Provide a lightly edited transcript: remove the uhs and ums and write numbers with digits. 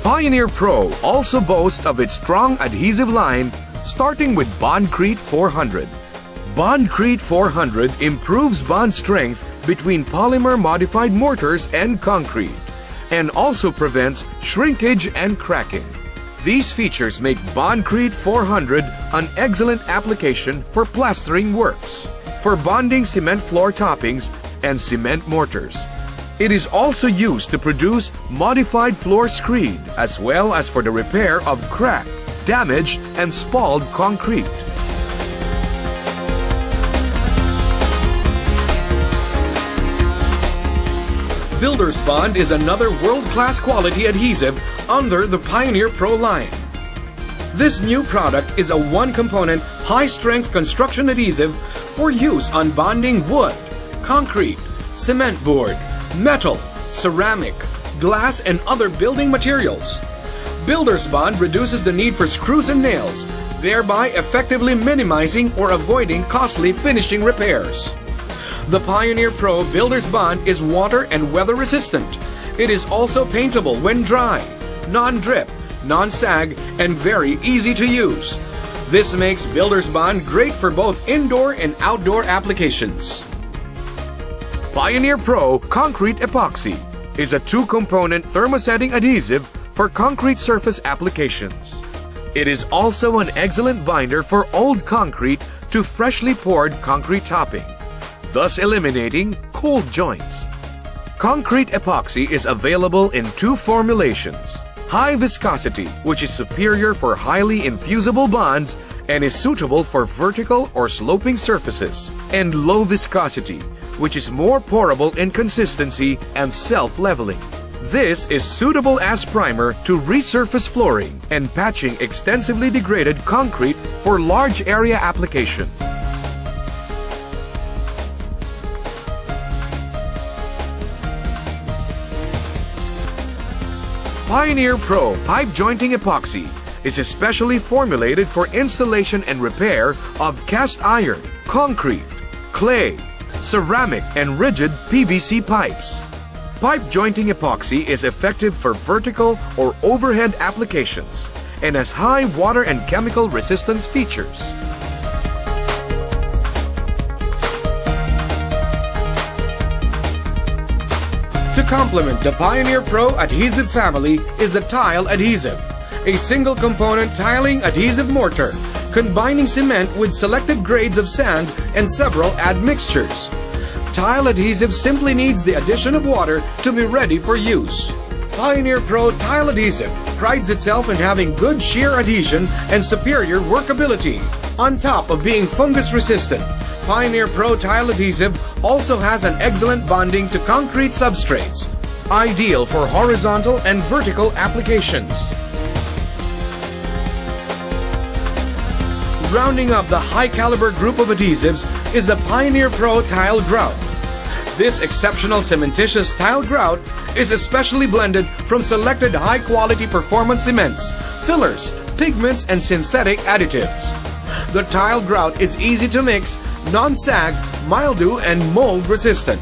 Pioneer Pro also boasts of its strong adhesive line, starting with BondCrete 400. BondCrete 400 improves bond strength between polymer-modified mortars and concrete, and also prevents shrinkage and cracking. These features make BondCrete 400 an excellent application for plastering works, for bonding cement floor toppings and cement mortars. It is also used to produce modified floor screed, as well as for the repair of cracked, damaged, and spalled concrete. Builder's Bond is another world-class quality adhesive under the Pioneer Pro line. This new product is a one-component, high-strength construction adhesive for use on bonding wood, concrete, cement board, metal, ceramic, glass, and other building materials. Builder's Bond reduces the need for screws and nails, thereby effectively minimizing or avoiding costly finishing repairs. The Pioneer Pro Builder's Bond is water and weather resistant. It is also paintable when dry, non-drip, non-sag, and very easy to use. This makes Builder's Bond great for both indoor and outdoor applications. Pioneer Pro Concrete Epoxy is a two-component thermosetting adhesive for concrete surface applications. It is also an excellent binder for old concrete to freshly poured concrete topping, thus eliminating cold joints. Concrete epoxy is available in two formulations: high viscosity, which is superior for highly infusible bonds and is suitable for vertical or sloping surfaces, and low viscosity, which is more pourable in consistency and self-leveling. This is suitable as primer to resurface flooring and patching extensively degraded concrete for large area application. Pioneer Pro Pipe Jointing Epoxy is especially formulated for installation and repair of cast iron, concrete, clay, ceramic, and rigid PVC pipes. Pipe jointing epoxy is effective for vertical or overhead applications and has high water and chemical resistance features. To complement the Pioneer Pro adhesive family is the Tile Adhesive, a single-component tiling adhesive mortar combining cement with selected grades of sand and several admixtures. Tile adhesive simply needs the addition of water to be ready for use. Pioneer Pro Tile Adhesive prides itself in having good shear adhesion and superior workability. On top of being fungus resistant, Pioneer Pro Tile Adhesive also has an excellent bonding to concrete substrates, ideal for horizontal and vertical applications. Rounding up the high-caliber group of adhesives is the Pioneer Pro Tile Grout. This exceptional cementitious tile grout is especially blended from selected high-quality performance cements, fillers, pigments, and synthetic additives. The tile grout is easy to mix, non-sag, mildew, and mold resistant.